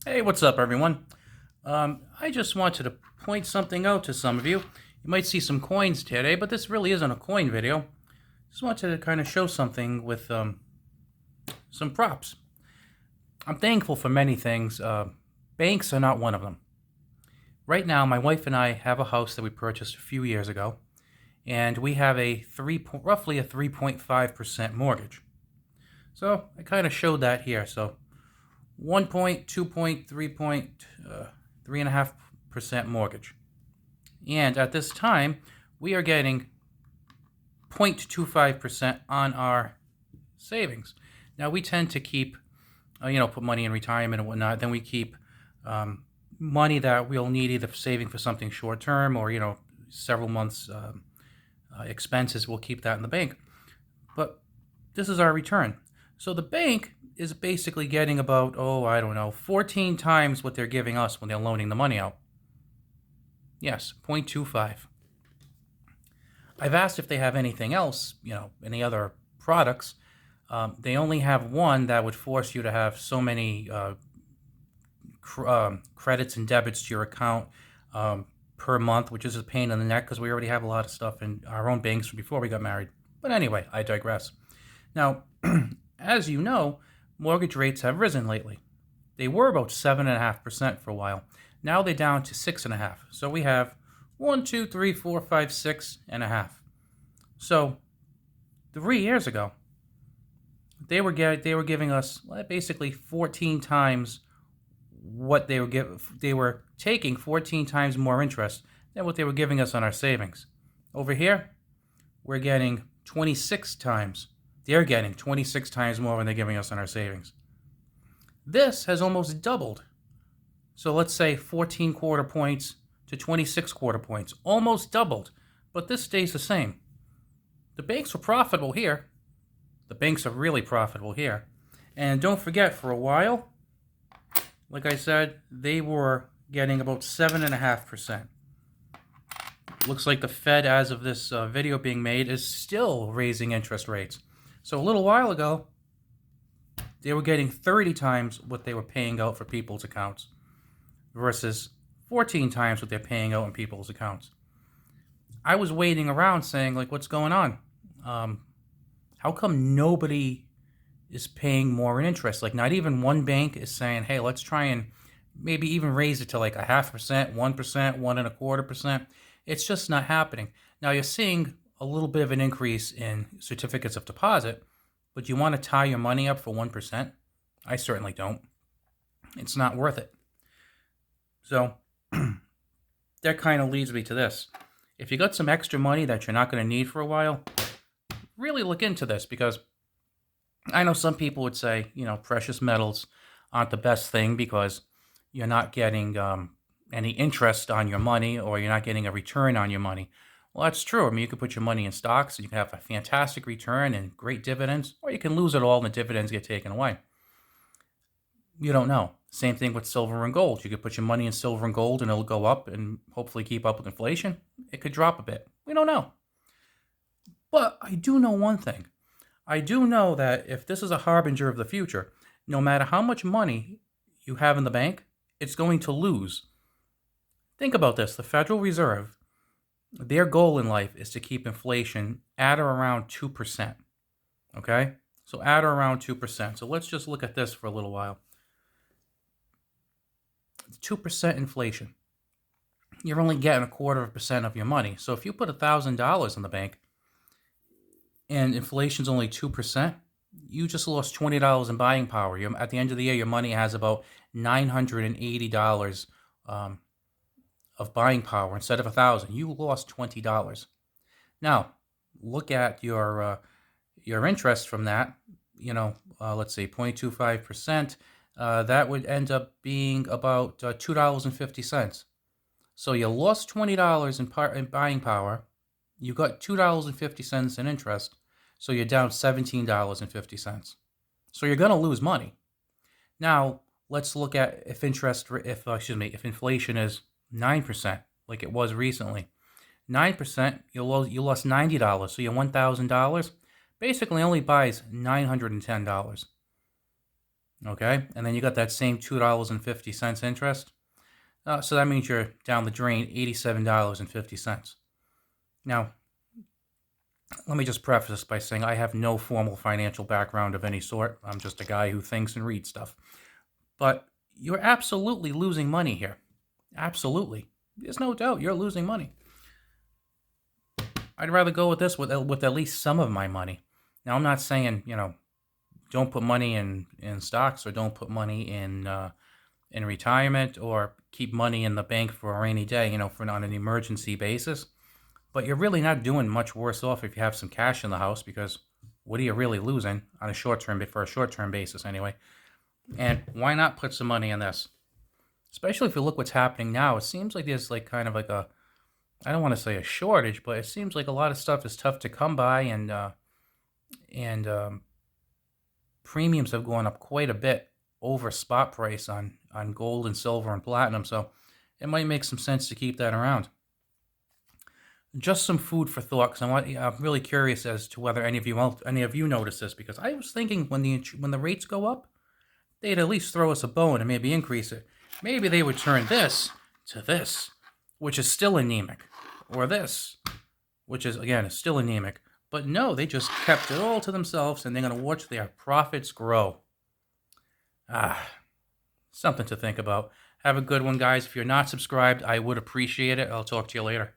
Hey, what's up, everyone? I just wanted to point something out to some of you. You might see some coins today, but this really isn't a coin video. Just wanted to kind of show something with some props. I'm thankful for many things. Banks are not one of them. Right now, my wife and I have a house that we purchased a few years ago, and we have roughly a 3.5% mortgage. So I kind of showed that here. So 1 point, 2 point, 3 point, 3.5% mortgage. And at this time, we are getting 0.25% on our savings. Now, we tend to keep, put money in retirement and whatnot. Then we keep money that we'll need either saving for something short term or, several months expenses. We'll keep that in the bank. But this is our return. So the bank is basically getting about, 14 times what they're giving us when they're loaning the money out. Yes, 0.25. I've asked if they have anything else, any other products. They only have one that would force you to have so many credits and debits to your account per month, which is a pain in the neck because we already have a lot of stuff in our own banks from before we got married. But anyway, I digress. Now, as you know, mortgage rates have risen lately. They were about 7.5% for a while. Now they're down to 6.5%. So we have 1, 2, 3, 4, 5, 6.5. So 3 years ago, they were giving us basically 14 times what they were taking 14 times more interest than what they were giving us on our savings. Over here, we're getting 26 times. They're getting 26 times more than they're giving us on our savings. This has almost doubled. So let's say 14 quarter points to 26 quarter points. Almost doubled. But this stays the same. The banks were profitable here. The banks are really profitable here. And don't forget, for a while, like I said, they were getting about 7.5%. Looks like the Fed, as of this video being made, is still raising interest rates. So a little while ago, they were getting 30 times what they were paying out for people's accounts versus 14 times what they're paying out in people's accounts. I was waiting around saying, what's going on? How come nobody is paying more in interest? Not even one bank is saying, hey, let's try and maybe even raise it to 0.5%, 1%, 1.25%. It's just not happening. Now you're seeing a little bit of an increase in certificates of deposit, but you want to tie your money up for 1%? I certainly don't. It's not worth it. So that kind of leads me to this. If you got some extra money that you're not going to need for a while, really look into this, because I know some people would say, precious metals aren't the best thing because you're not getting any interest on your money, or you're not getting a return on your money. Well, that's true. I mean, you could put your money in stocks and you can have a fantastic return and great dividends, or you can lose it all and the dividends get taken away. You don't know. Same thing with silver and gold. You could put your money in silver and gold and it'll go up and hopefully keep up with inflation. It could drop a bit. We don't know. But I do know one thing. I do know that if this is a harbinger of the future, no matter how much money you have in the bank, it's going to lose. Think about this. The Federal Reserve, their goal in life is to keep inflation at or around 2%. Okay? So at or around 2%. So let's just look at this for a little while. 2% inflation. You're only getting 0.25% of your money. So if you put $1,000 in the bank and inflation's only 2%, you just lost $20 in buying power. At the end of the year, your money has about $980 of buying power instead of $1,000. You lost $20. Now, look at your interest from that. Let's say 0.25%. That would end up being about $2.50. So you lost $20 in buying power. You got $2.50 in interest. So you're down $17.50. So you're going to lose money. Now, let's look at if inflation is 9%, like it was recently. 9%, you lost $90. So your $1,000 basically only buys $910. Okay, and then you got that same $2.50 interest. So that means you're down the drain $87.50. Now, let me just preface this by saying I have no formal financial background of any sort. I'm just a guy who thinks and reads stuff. But you're absolutely losing money here. Absolutely. There's no doubt you're losing money. I'd rather go with this with at least some of my money. Now, I'm not saying, don't put money in stocks or don't put money in retirement or keep money in the bank for a rainy day, for on an emergency basis. But you're really not doing much worse off if you have some cash in the house, because what are you really losing on a for a short-term basis anyway? And why not put some money in this? Especially if you look what's happening now, it seems like there's like kind of like I don't want to say a shortage, but it seems like a lot of stuff is tough to come by, and premiums have gone up quite a bit over spot price on gold and silver and platinum. So it might make some sense to keep that around. Just some food for thought, because I'm really curious as to whether any of you notice this, because I was thinking when the rates go up, they'd at least throw us a bone and maybe increase it. Maybe they would turn this to this, which is still anemic, or this, which is again still anemic. But no, they just kept it all to themselves, and they're going to watch their profits grow. Something to think about. Have a good one, guys. If you're not subscribed, I would appreciate it. I'll talk to you later.